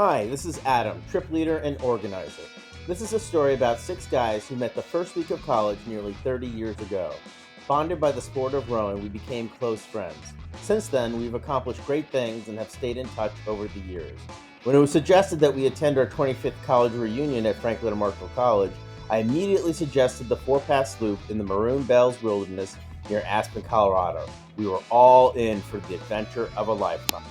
Hi, this is Adam, trip leader and organizer. This is a story about 6 guys who met the first week of college nearly 30 years ago. Bonded by the sport of rowing, we became close friends. Since then, we've accomplished great things and have stayed in touch over the years. When it was suggested that we attend our 25th college reunion at Franklin and Marshall College, I immediately suggested the 4-pass loop in the Maroon Bells Wilderness near Aspen, Colorado. We were all in for the adventure of a lifetime.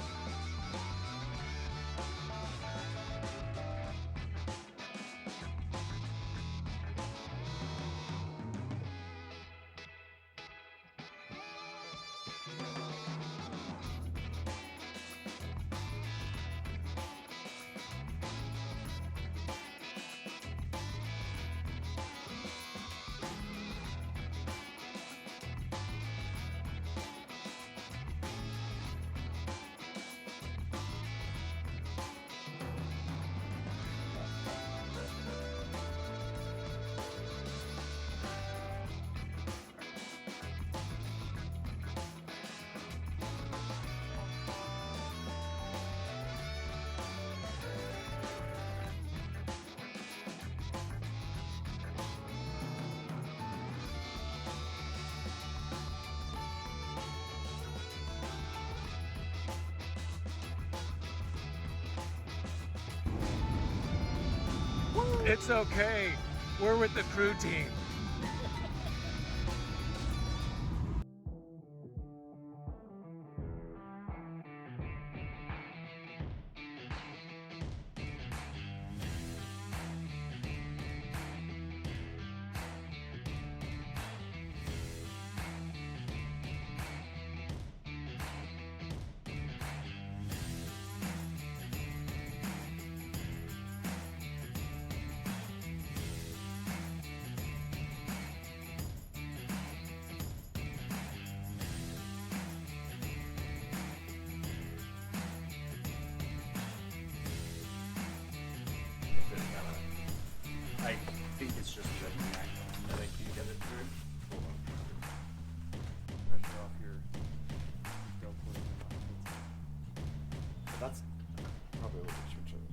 It's okay. We're with the crew team. I think it's just the neck. I think you get it through. Hold on. Pressure off your go for it. That's probably what we should show.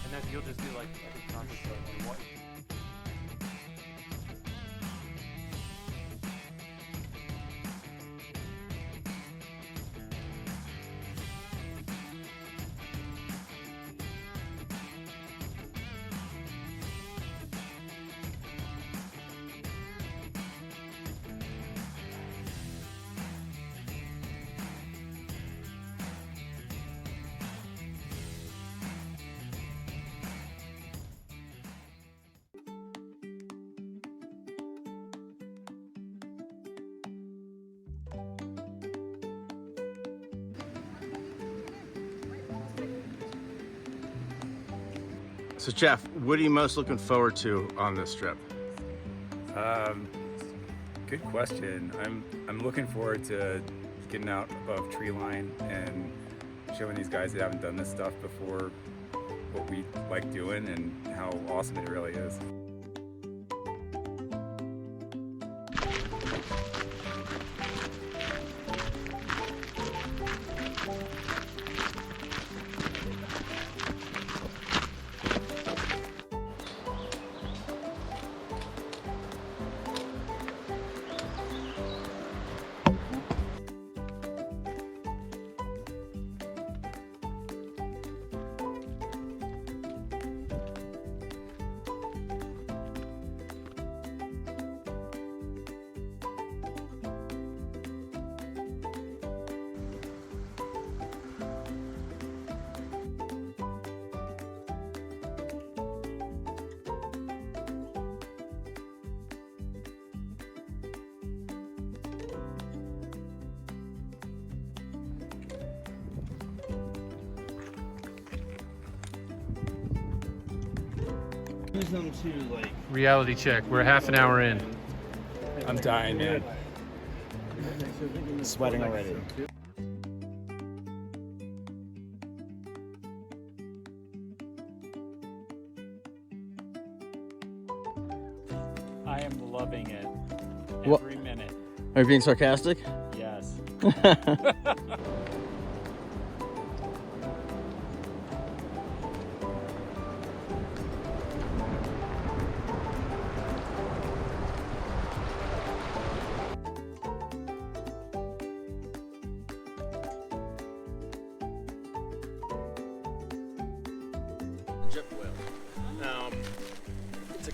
And then you'll just do like every contact of what. So Jeff, what are you most looking forward to on this trip? Good question. I'm looking forward to getting out above tree line and showing these guys that haven't done this stuff before what we like doing and how awesome it really is. Use them to like Reality check. We're half an hour in. I'm dying, man. sweating already. I am loving it. What? Every minute. Are you being sarcastic? Yes.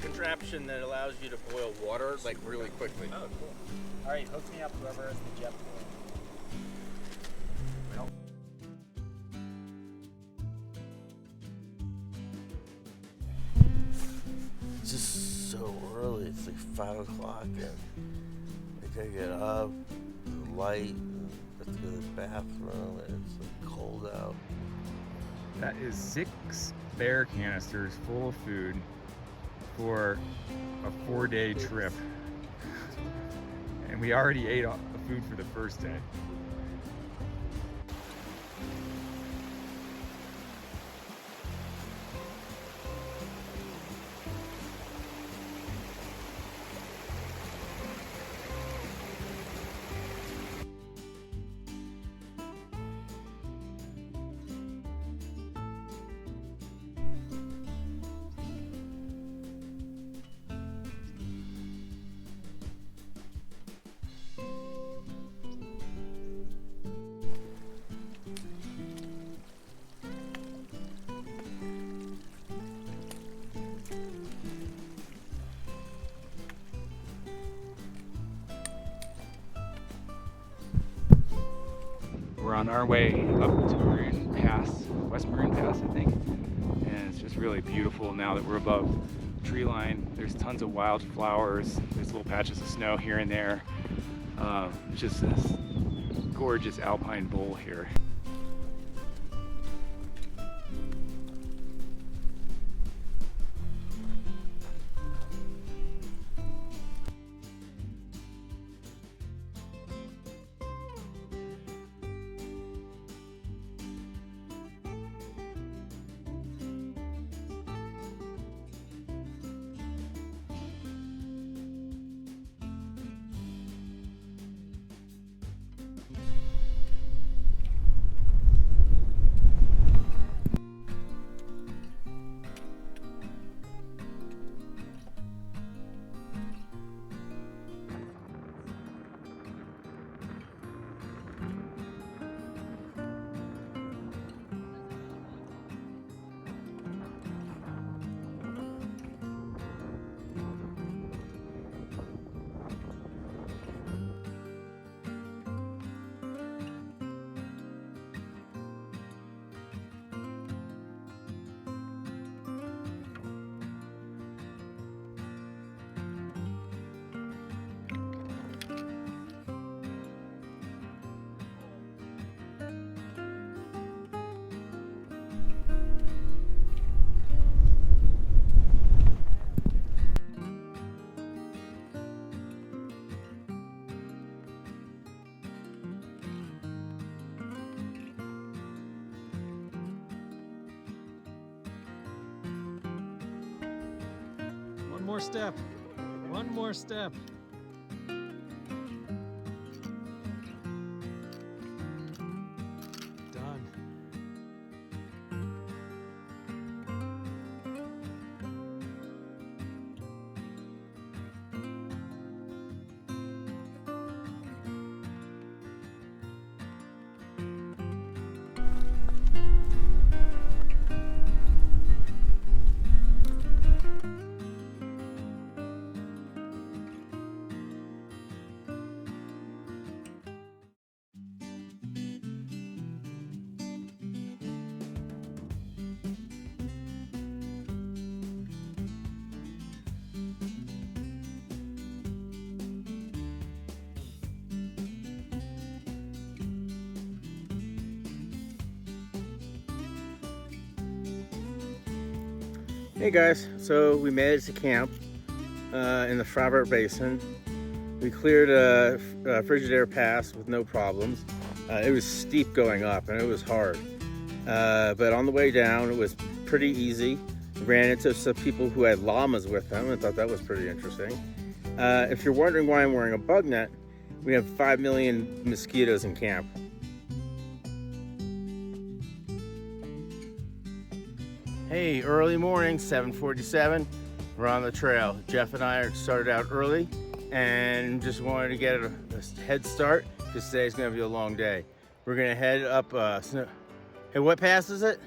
contraption that allows you to boil water like really quickly. Oh, cool. All right, hook me up, whoever has the jet boil. It's just so early. It's like 5 o'clock, and I gotta get up, the light, and have to go to the bathroom, and it's like cold out. That is 6 bear canisters full of food for a 4-day trip. And we already ate all the food for the first day. We're on our way up to Maroon Pass, West Maroon Pass, I think. And it's just really beautiful now that we're above tree line. There's tons of wildflowers. There's little patches of snow here and there. Just this gorgeous alpine bowl here. One more step. One more step. Done. Hey guys, so we made it to camp in the Frobert Basin. We cleared Frigidaire Pass with no problems. It was steep going up and it was hard, but on the way down it was pretty easy. Ran into some people who had llamas with them and thought that was pretty interesting. If you're wondering why I'm wearing a bug net, we have 5 million mosquitoes in camp. Hey, early morning, 7:47. We're on the trail. Jeff and I started out early and just wanted to get a head start because today's gonna be a long day. We're gonna head up, hey, what pass is it?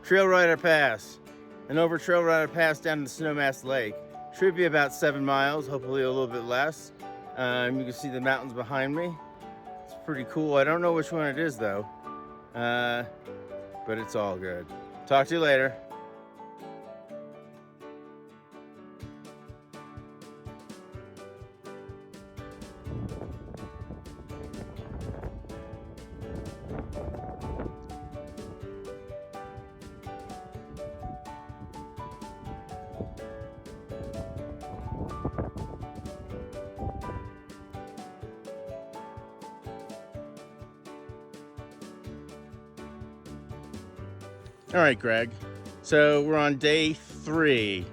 Trail Rider Pass. And over Trail Rider Pass down to the Snowmass Lake. Should be about 7 miles, hopefully a little bit less. You can see the mountains behind me. It's pretty cool. I don't know which one it is though, but it's all good. Talk to you later. All right, Greg. So we're on day 3,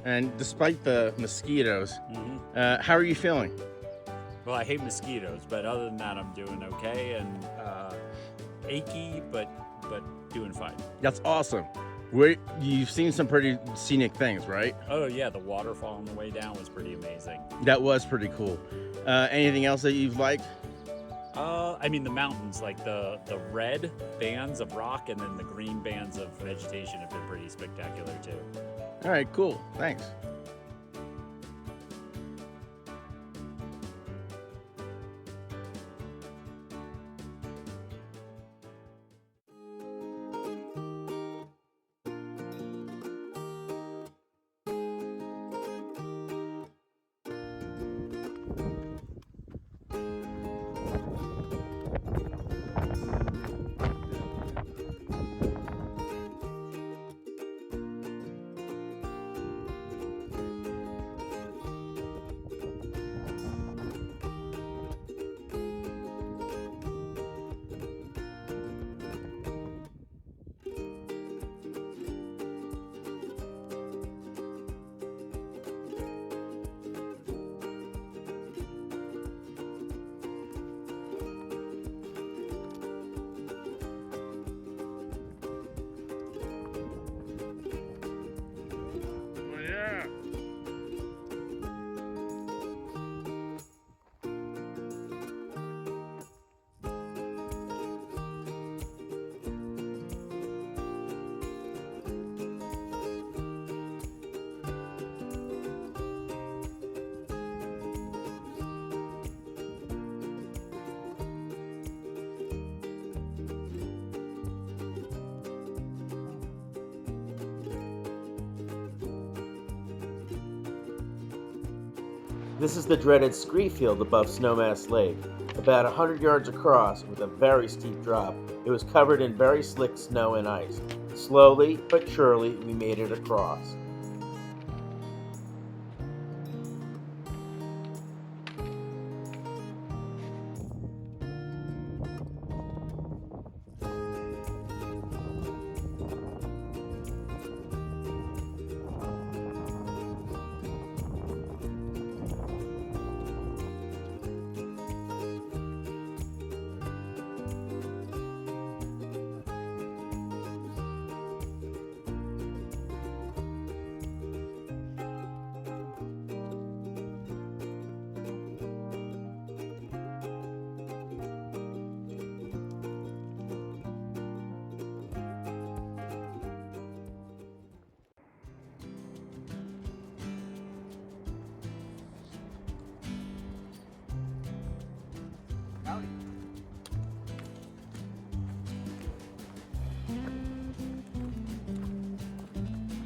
and despite the mosquitoes, how are you feeling? Well, I hate mosquitoes, but other than that, I'm doing okay and achy, but doing fine. That's awesome. You've seen some pretty scenic things, right? Oh yeah, the waterfall on the way down was pretty amazing. That was pretty cool. Anything else that you've liked? I mean the mountains, like the red bands of rock and then the green bands of vegetation have been pretty spectacular too. All right, cool. Thanks. This is the dreaded scree field above Snowmass Lake. About 100 yards across with a very steep drop, it was covered in very slick snow and ice. Slowly but surely, we made it across.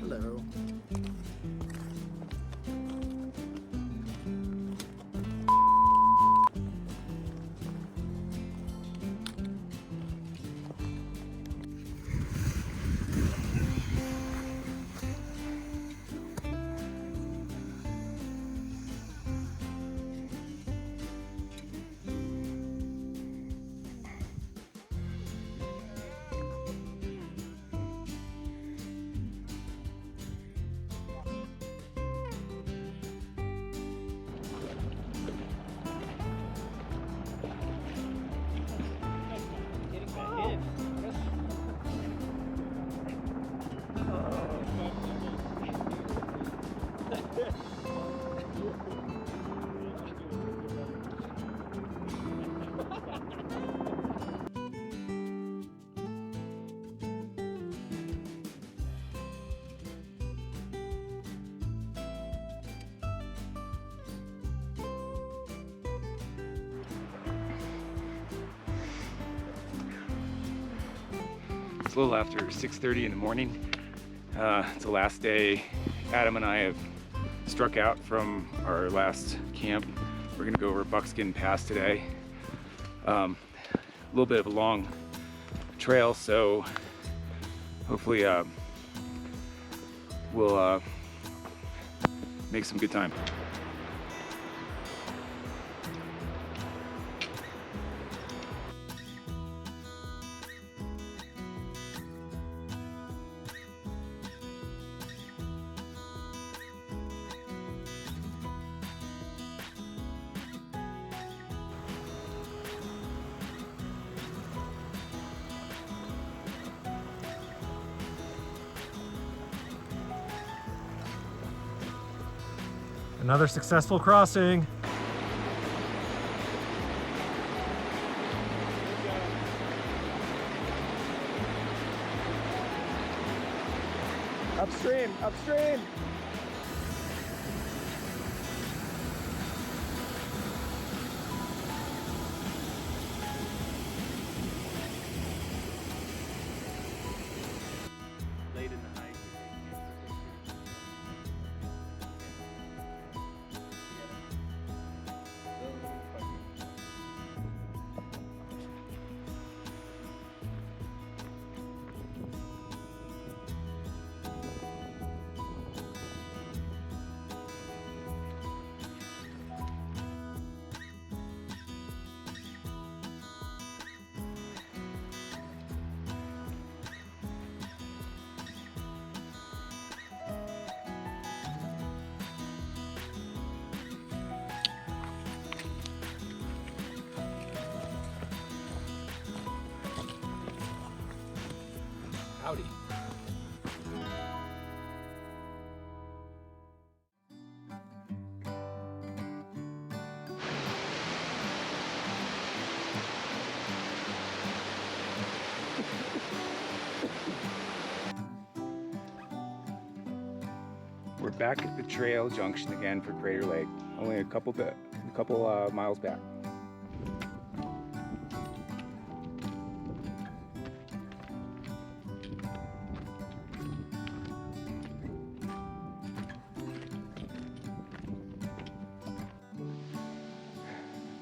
Hello. It's a little after 6:30 in the morning. It's the last day Adam and I have struck out from our last camp. We're gonna go over Buckskin Pass today. A little bit of a long trail, so hopefully we'll make some good time. Another successful crossing. Upstream, upstream! Late in the night. Howdy. We're back at the trail junction again for Crater Lake. Only a couple miles back.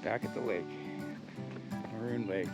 Back at the lake, Maroon Lake.